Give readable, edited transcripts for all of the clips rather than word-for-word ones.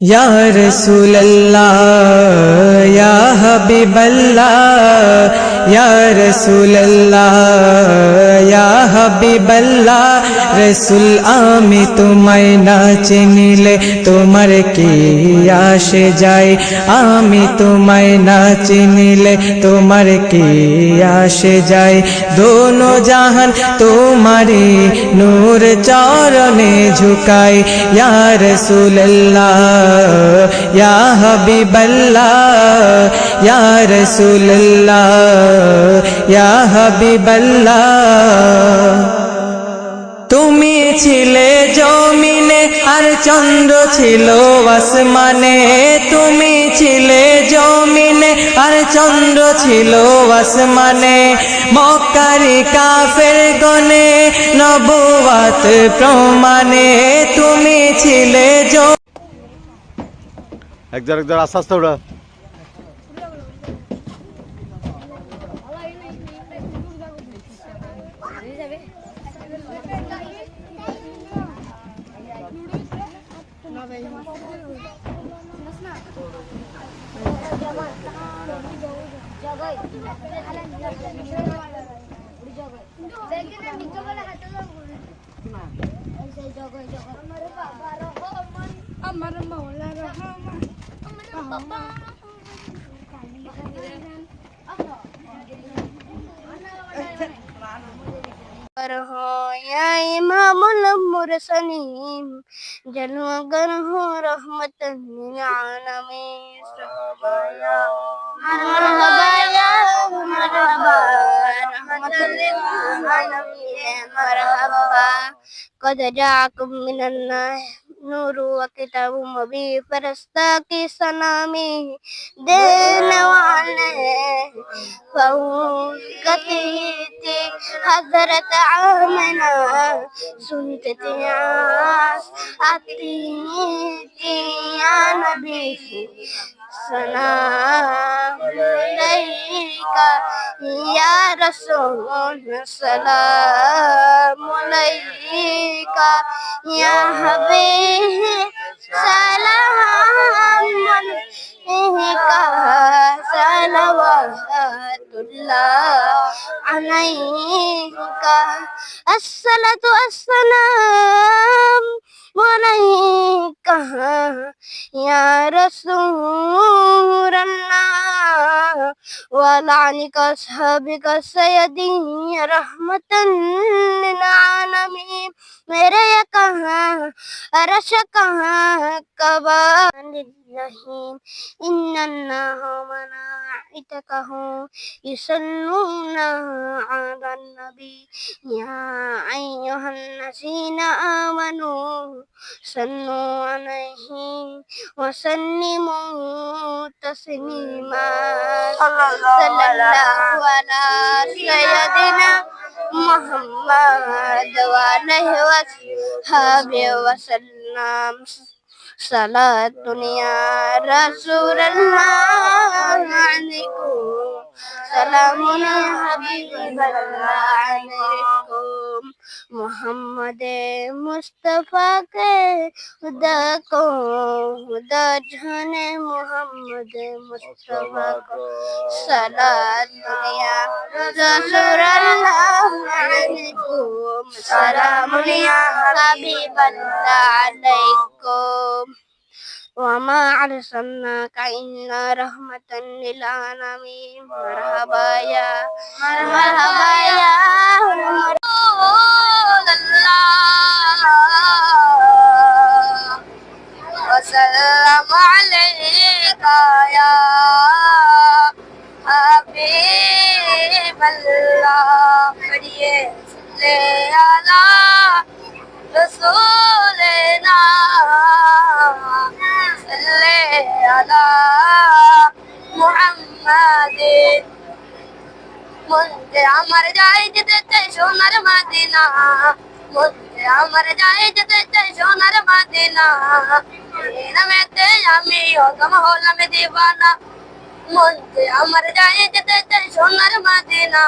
या रसूल अल्लाह या हबीब अल्लाह या रसूल अल्लाह या हबीब अल्लाह रसूल आमी तुम्हारे ना चिनिले तुम्हार की आशे जाए आमी तुम्हारे ना चिनिले तुम्हार की आशे जाए दोनों जहान तुम्हारी नूर चरणे झुकाए या रसूल अल्लाह या हबीब अल्लाह या रसूल अल्लाह या हबीब अल्लाह তুমি ছিলে জমিনে আর চন্দ্র ছিল আসমানে তুমি ছিলে জমিনে আর চন্দ্র ছিল আসমানে মক্কারি কাফের গনে নবুয়ত প্রমাণে তুমি ছিলে একজন আস্তে আস্তে ওরা या इमामुल मुरसलीन जलवगर हो रहमतन लिल आलमीन मरहबा या मरहबा रहमतन लिल आलमीन मरहबा قد جاءكم من الله नूर व किताब मुबीन फरिश्ता की सलामी देने वाले गति थी हजरत आमना सुनते थे आती थी या नबी सलाम अलैका या रसूल सलाम अलैका या हबीब सलाम अलैका सलवातुल्लाह अलैका अस्सलातु अस्सलाम अलैका या रसूल अल्लाह वालानिका अस्हाबिका सय्यदी रहमतन लिल आलमीन मेरे ये कहाँ अरश कहाँ कबा लिल्लाहीम इन्नल्लाह व मलाइकतहु युसल्लूना अलन नबी या अय्युहल्लज़ीना आमनू सल्लू अलैहि व सल्लिमू तस्लीमा सल्लल्लाहु अला सय्यदिना मुहम्मद व अलैहि वसहबिहि वसल्लम सलातुन या रसूलल्लाह अलैकुम सलामुन या हबीबल्लाह अलैकुम मोहम्मद मुस्तफा के खुदा को खुदा जाने मोहम्मद मुस्तफा को सलातुन या रसूलल्लाह अलैकुम सलामुन या हबीबल्लाह अलैकुम वमा अर्सलनाका इल्ला रहमतन लिल आलमीन मरहबा या वसल्लम अलैका या हबीबल्लाह पढ़िए ले आला रसूलना सल्ले अला मुहम्मदिन मुझे अमर जाए जिते सोनर मदीना मुझे अमर जाए जिते सोनर मदीना में ते अमी होगम होला में दीवाना मुझे अमर जाए जिते सोनर मदीना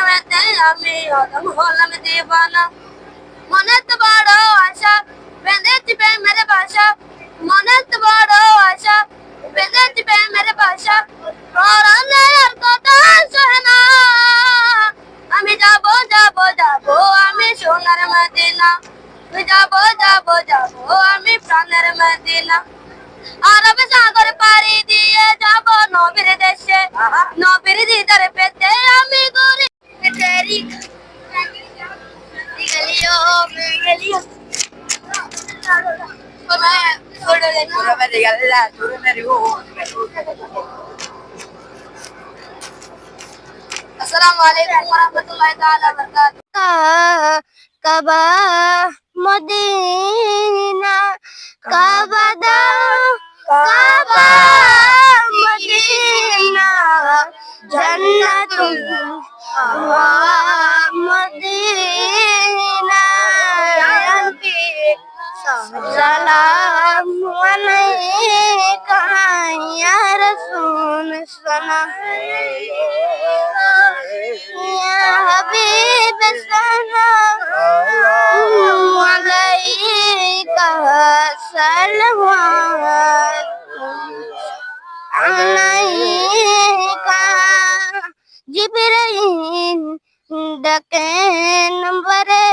में ते अमी होगम होला में दीवाना मन तो बड़ो आशा बेंदे चिपे मेरे बाशा মনে তো বড় আশা বেঁধেছি প্রেমের বাসা পরানে আর কথা সহে না আমি যাব যাব যাব আমি সোনার মদিনা যাব যাব যাব আমি প্রাণের মদিনা আরব সাগর পাড়ি দিয়ে যাব নবীর দেশে নবীর দিদার পেতে আমি ঘুরি তেরি গলিও গলিও अस्सलाम वालेकुम वरहमतुल्लाहि ताला वबरकातुहू काबा मदीना काबा दा काबा मदीना जन्नतुल मदीना सलाम अलैका या रसूल सलाम या हबीब सलाम अलैका सलवात अलैका जिब्राइल डके नंबरे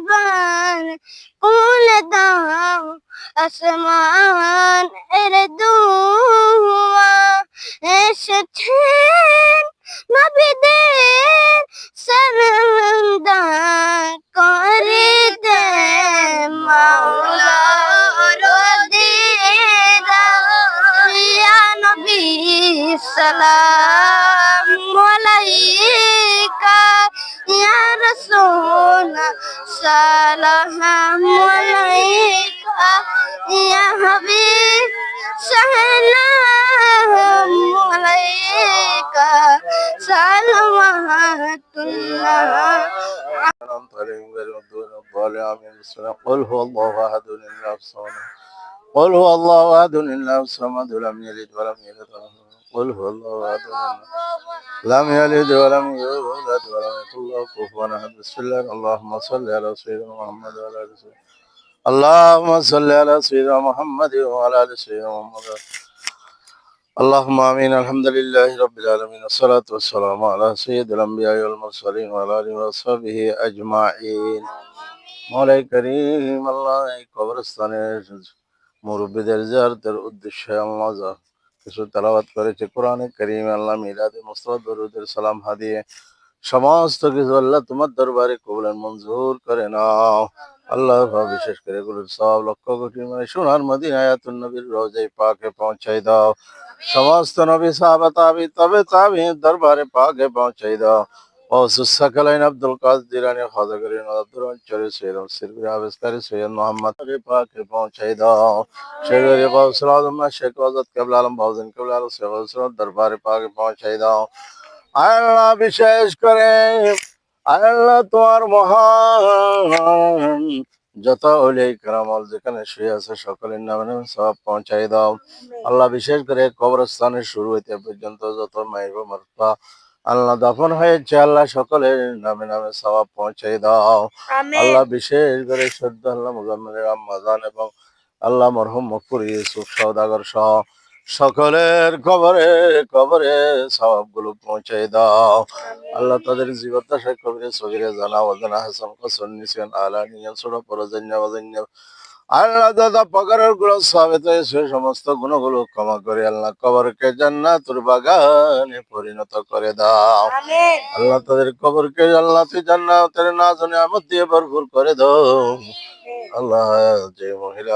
बान कौन दाओ আসমান এর দুয়া এসেছেন নবীদের সরদা করিতে মাওলা রদিরা ইয়া নবী সালাম আলাইকা ইয়া রাসূল সালাম আলাইকা ইয়া হাবিব সালাম আলাইকা সালাওয়াতুল্লাহ قل هو الله احد الله الصمد قل هو الله احد الله الصمد لم يلد ولم يولد قل هو الله احد لم يلد ولم يولد ولم يكن له كفوا احد بسم الله اللهم صل على سيدنا محمد وعلى ال سيدنا اللهم صل على سيدنا محمد وعلى ال سيدنا محمد اللهم امين الحمد لله رب العالمين والصلاه والسلام على سيد الانبياء والمرسلين وعلى اله وصحبه اجمعين মৌলাই করিম আল্লাহ এই কবরস্থানের মুরব্বীদের জিয়ারতের উদ্দেশ্যে আল্লাহ কিছু তেলাওয়াত করেছে কোরআনে কারীম আল্লাহ মিলাদে মুস্তাফা দরুদের সালাম হাদিয়ে সমস্ত কিছু আল্লাহ তোমার দরবারে কবুল মঞ্জুর করে নাও আল্লাহ বিশেষ করে এগুলোর সব লক্ষ কোটি মানে সোনার মদিনা আয়াতুন নবীর রওজায়ে পাকে পৌঁছাই দাও সমস্ত নবী সাহাবা তবে দরবারে পাকে পৌঁছাই দাও সকলাইন আব্দুল কাদের জিলানী খাজা করিম আব্দুর চরি সৈয়দ সিরগুরি আবিষ্কারী সৈয়দ মোহাম্মদ পাকে পৌঁছাই দাও শেখরি গৌসুল আজম শেখ আজাদ কেবলা আলম বাউদ্দিন কেবলা আলম শেখ আলম দরবারে পাকে পৌঁছাই দাও আল্লাহ বিশেষ করে আল্লাহ তোমার মহান যত ওলিয়া কেরামল যেখানে শুয়ে আছে সকলের নামে নামে সব পৌঁছাই দাও আল্লাহ বিশেষ করে কবরস্থানের শুরু হইতে পর্যন্ত যত মাইব মারফা আল্লাহ দাফন হয়েছে আল্লাহ সকলের নামে নামে সওয়াব পৌঁছাই দাও আল্লাহ বিশেষ করে সদ্য আল্লাহ মুজাম্মিলের আম্মাজান এবং আল্লাহ মরহুম মকবুর ইউসুফ সওদাগর সহ সকলের কবরে কবরে সওয়াব গুলো পৌঁছাই দাও আল্লাহ তাদের জীবদ্দশায় কবরে সগিরে জানা ওয়াজানা হাসান কসন নিসিয়ান আলানিয়ান সুরা পরজান্না ওয়াজান্না আল্লাহ দাদা পগারের গুলো সাবেত হয়েছে সমস্ত গুণগুলো ক্ষমা করে আল্লাহ কবরকে জান্নাতুল বাগানে পরিণত করে দাও আল্লাহ তাদের কবরকে জান্নাতে জান্নাতের নাজ নিয়ামত দিয়ে ভরপুর করে দাও আল্লাহ যে মহিলা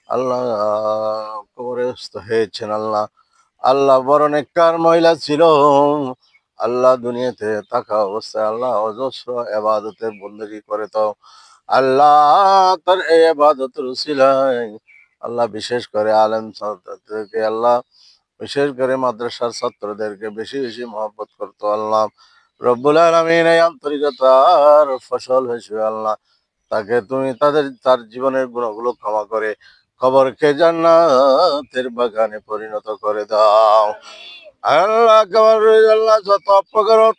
আল্লাহ কবরস্থ হয়েছেন আল্লাহ আল্লাহ বড় নেককার মহিলা ছিল আল্লাহ দুনিয়াতে থাকা অবস্থায় আল্লাহ অজস্র ইবাদতের বندگی করে তো আল্লাহ তার এই ইবাদতের উসিলায় আল্লাহ বিশেষ করে আলেম ছাত্রদেরকে আল্লাহ বিশেষ করে মাদ্রাসার ছাত্রদেরকে বেশি বেশি মহব্বত করতো আল্লাহ রব্বুল আলামিন এই আন্তরিকতার ফসল হয়েছে আল্লাহ তাকে তুমি তার জীবনের গুণগুলো ক্ষমা করে কবরকে জান্নাতের বাগানে পরিণত করে দাও আল্লাহ কবর আল্লাহ যত অপকরণ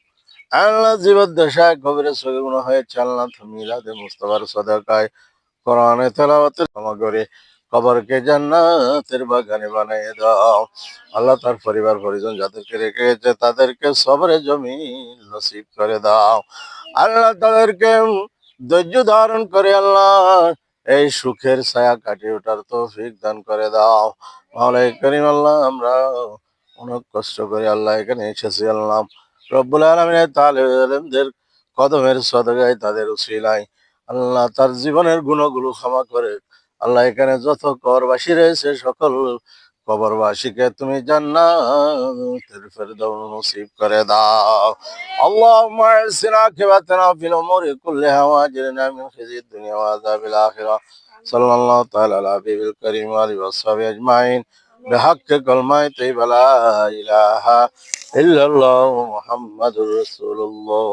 আল্লাহ জীবদ্দশায় কবরে সগগুণ হয়েছে আল্লাহ তুমি মিলাদে মুস্তাফার সাদাকায় কোরআনে তেলাওয়াতে ক্ষমা করে কবরকে জান্নাতের বাগানে বানিয়ে দাও। আল্লাহ তার পরিবার পরিজন যাদেরকে রেখে গেছে তাদেরকে সবরে জমিন নসিব করে দাও। আল্লাহ তাদেরকে ধৈর্য ধারণ করে আল্লাহ এই সুখের ছায়া কাটিয়ে ওঠার তৌফিক দান করে দাও। মাওলাই করিম আল্লাহ, আমরা অনেক কষ্ট করে আল্লাহ এখানে এসেছি আল্লাহ। রব্বুল আলামিনের তালিব ইলমদের কদমের সদগায় তাদের উসিলায় আল্লাহ তার জীবনের গুণগুলো ক্ষমা করে আল্লাহ এখানে যত কবরবাসী রয়েছে সকল কবরবাসীকে তুমি জান্নাতের ফেরদাউস নসিব করে দাও। আল্লাহুম্মা আহসিন আকিবাতানা ফিল উমুরি কুল্লিহা ওয়াজরিনা মিন খিজিদ দুনিয়া ওয়া আযাবিল আখিরাহ। সাল্লাল্লাহু তাআলা আলা হাবিবিল কারীম ওয়া আলিহি ওয়া সাহবিহি আজমাইন বিহাক্কি কালিমাতি তাইয়্যিবা লা ইলাহা ইল্লাল্লাহু মুহাম্মাদুর রাসূলুল্লাহ।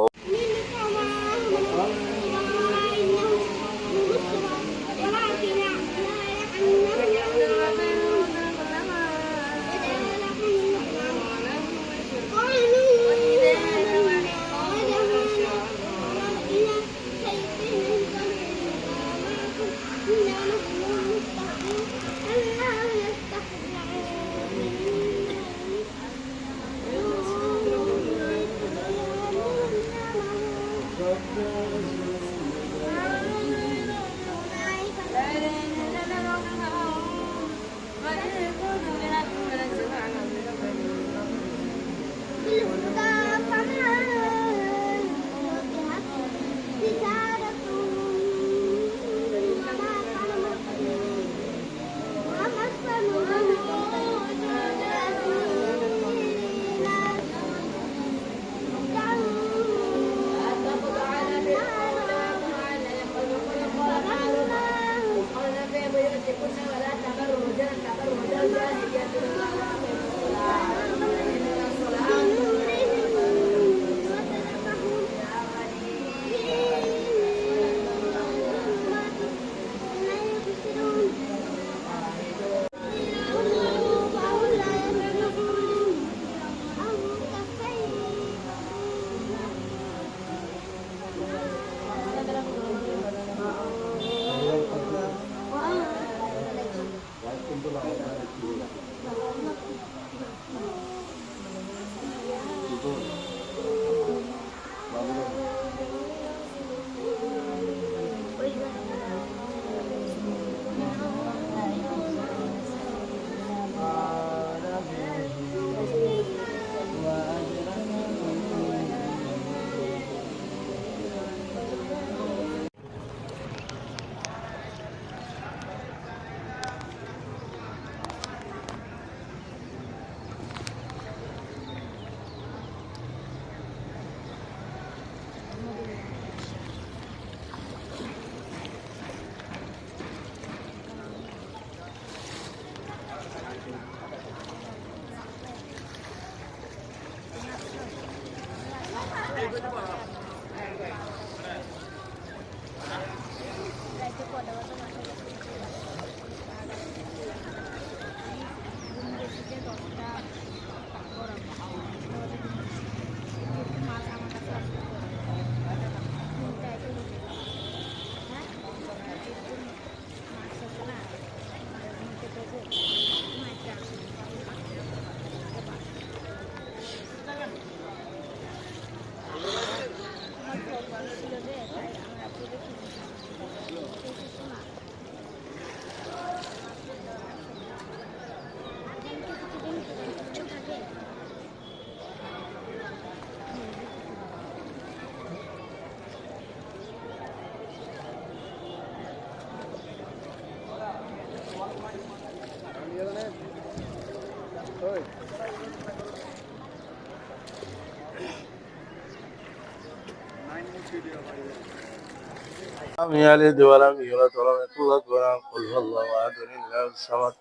لم يلد ولم يولد ولم يكن له كفوا أحد. قل هو الله أحد الله الصمد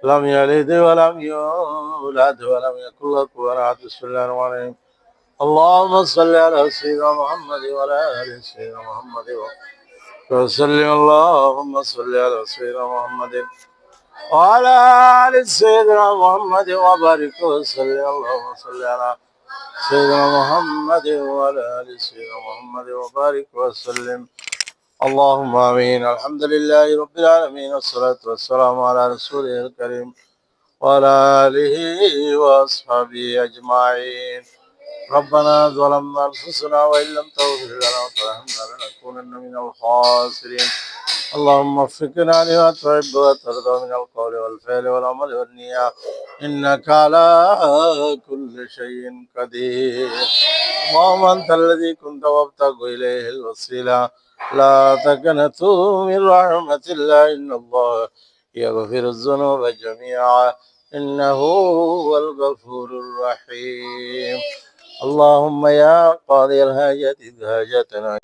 لم يلد ولم يولد ولم يكن له كفوا أحد. بسم الله الرحمن الرحيم. اللهم صل على سيدنا محمد وعلى آل سيدنا محمد وسلم. اللهم صل على سيدنا محمد وعلى آل سيدنا محمد وبارك وسلم. اللهم صل على سيدنا محمد وعلى آل سيدنا محمد وبارك وسلم. اللهم آمين. الحمد لله رب العالمين، والصلاة والسلام على رسوله الكريم وعلى آله وأصحابه أجمعين. ربنا ظلمنا أنفسنا وإن لم تغفر لنا وترحمنا لنكونن من الخاسرين. اللهم وفقنا لما تحب وترضى من القول والفعل والعمل والنية، إنك على كل شيء قدير. اللهم أنت الذي كنت وابتغ إليه الوسيلة، لا تقنطوا من رحمة الله، إن الله يغفر الذنوب جميعا إنه هو الغفور الرحيم. اللهم يا قاضي الحاجات إذ حاجتنا.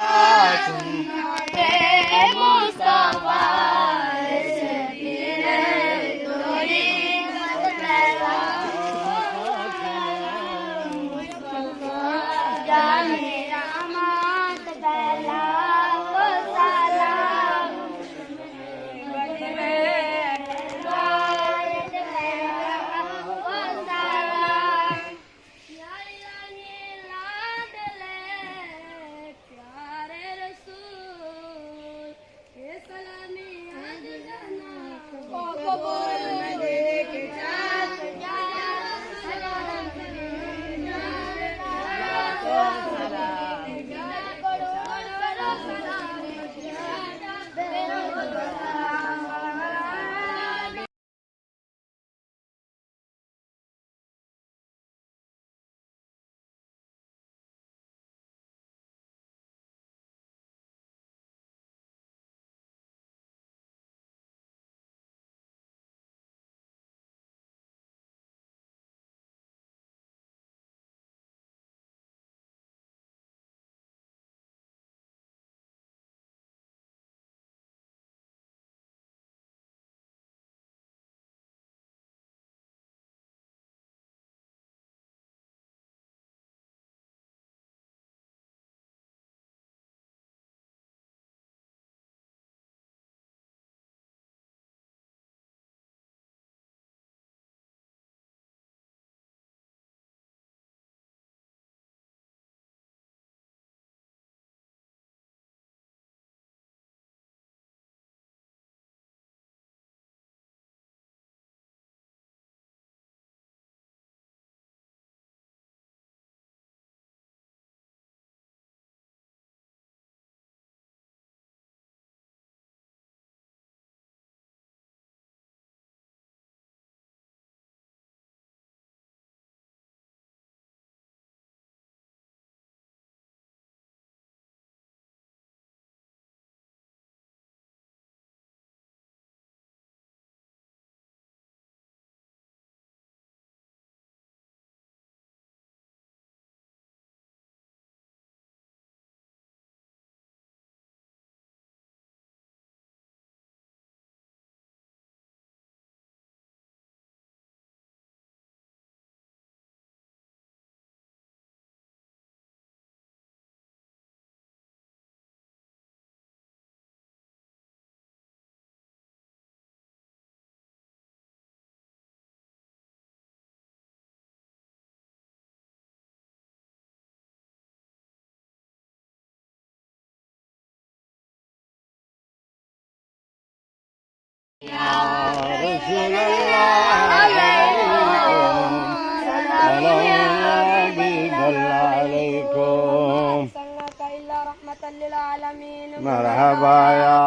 مرحبا يا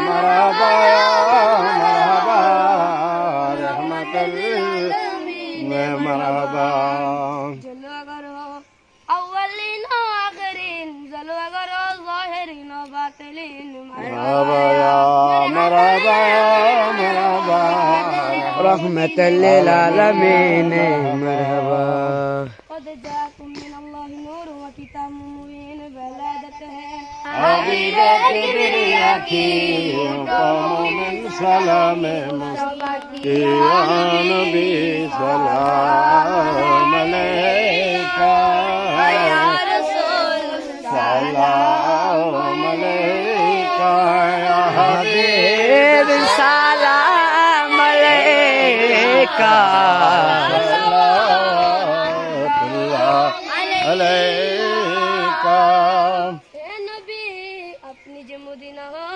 مرحبا يا مرحبا رحمة للعالمين مرحبا जलवा करो अव्वलीन आखिरीन जलवा करो ज़ाहिरीन बातिलीन مرحبا يا مرحبا يا مرحبا رحمة للعالمين مرحبا. قد جاءكم من الله نور وكتاب مبين بلادته حبيب كبرياكي قوم من سلام يا نبي سلام عليك يا رسول سلام عليك يا حبيب سلام عليك صلوات الله عليك. नबी अपनी जो मदीना हो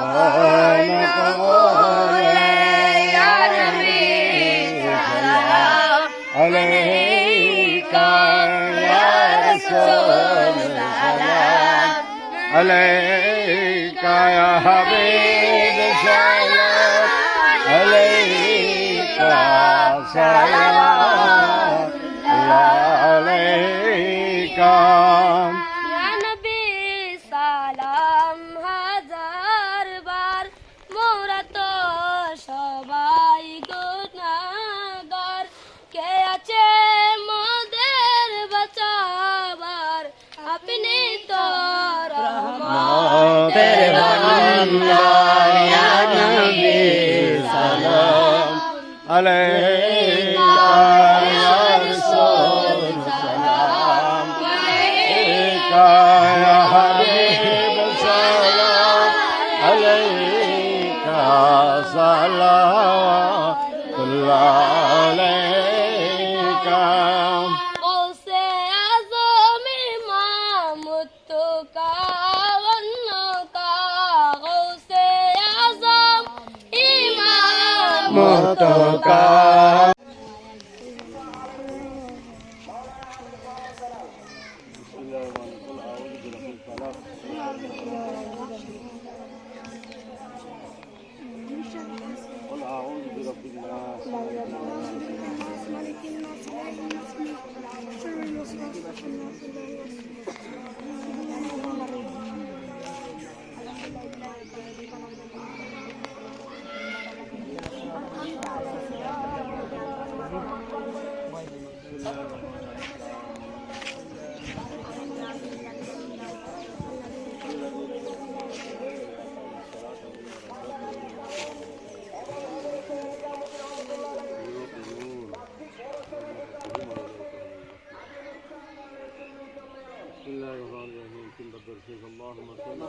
कौन बोले या नबी सलाम अलैका या रसूल सलाम अलैका या हबीब सलाम अलैका सलाम अलैका या नबी সালাম হাজার বার মোরা তো সবাই গুনাহগার কে আছে মোদের বাঁচাবার আপনি তো तेरे बंदर या नबी सलाम अलैका या रसूल सलाम अलैका या हबीब सलाम अलैका सलाम अलैका ওসে আজম ইমাম তুকা ওন্নকা ওসে আজম ইমাম मुतका قل أعوذ برب الناس بسم الله الرحمن الرحيم كل بدر فيك اللهم صل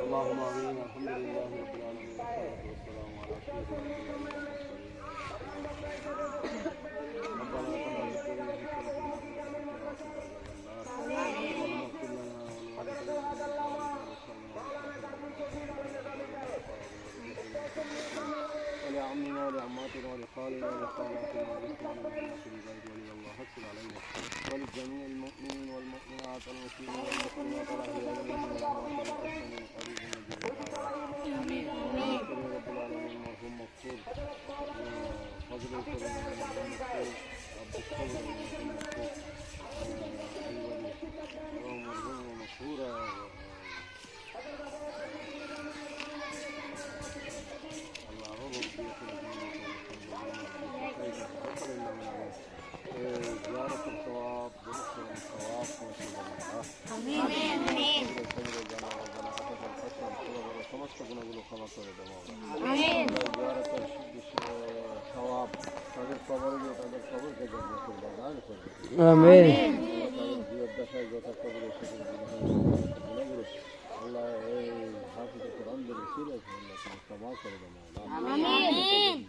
اللهم امين الحمد لله رب العالمين والصلاه والسلام على ولعمنا ولعماتنا ولخالنا ولخالاتنا ولإخواننا والناس الغيب ولي الله اغفر علينا ولجميع المؤمنين والمؤمنات والمسلمين والمسلمات الأحياء منهم والأموات والأحسن قريب مجيب الدعوات رب العالمين مرحوم مغفور فضل الكريم مرحوم مغفور رب الصبر مرحوم مغفور اللهم ارزقنا مغفورا زيارة الثواب ونصر الثواب آمين সমস্ত গুণগুলো ক্ষমা করে দেবো জিয়ারত সওয়াব তাদের কবরে তাদের কবরকে জান্নাতুল বাগান করে आमीन জীবদ্দশায় যত কবরে সেগুলো আল্লাহ এই হাফিজ কোরআনদের ছিল আল্লাহ ক্ষমা করে দেবো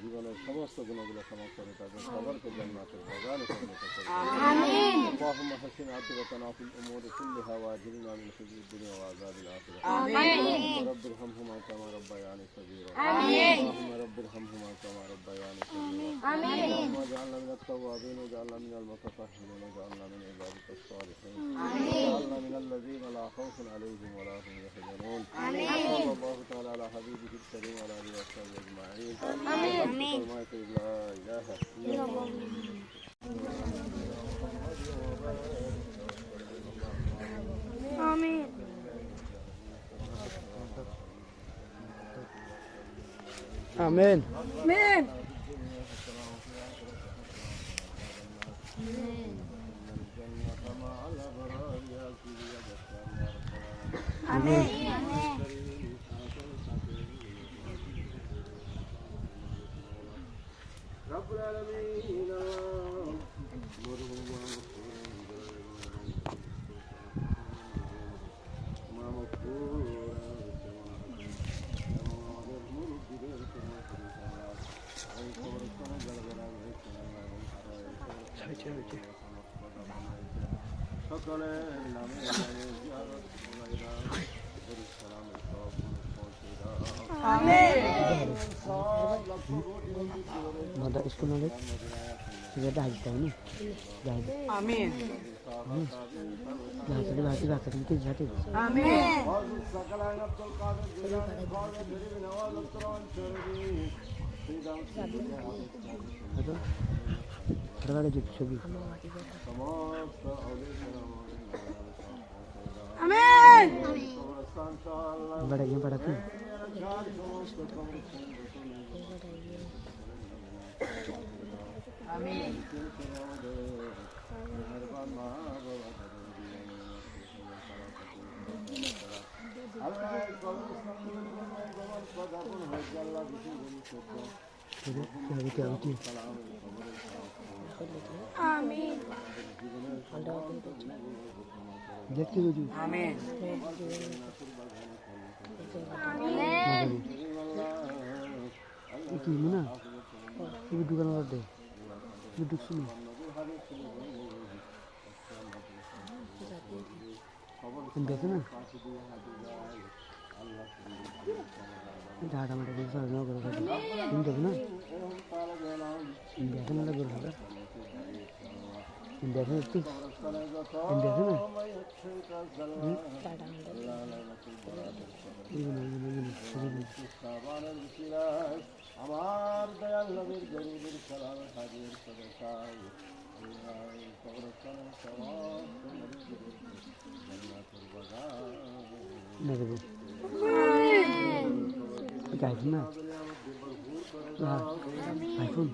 জীবনের সমস্ত গুণগুলো ক্ষমা করে তাদের কবরকে জান্নাতুল বাগান করে দিতে اللهم حسن عاقبتنا في الامور كلها واجرنا من خزي الدنيا وعذاب الاخره اللهم رب ارحمهما كما ربياني صغيرا اللهم رب ارحمهما كما ربياني صغيرا اللهم اجعلنا من التوابين واجعلنا من المتطهرين واجعلنا من عبادك الصالحين واجعلنا من الذين لا خوف عليهم ولا هم يحزنون صلى الله تعالى على حبيبه الكريم وعلى اله وصحبه اجمعين امين لا اله الا الله آمين आमीन آمين رب العالمين Mada isku nolak. Sudah dah kita ini. Dah. Amin. Dah tadi bahasa mungkin satu. Amin. Betul. Berapa lagi Sobi? Amin. Bada yang pada tu. Amin. Jadi, kita betul. Amin. Jadi tu. Amin. Amin. Iki mana? Ibu duduk mana ada? Duduk sini. Indah sana. Dah ada mana bisa nak berapa? Indah mana? Indah sana ada berapa? Indah sana tu. Indah sana. আমার দয়াল নবীর গরিবের সালাম হাজির সদকায় কবরস্থানের সওয়াব জান্নাতুল বাগান Nak berapa? Ikan mana? Ah, iPhone.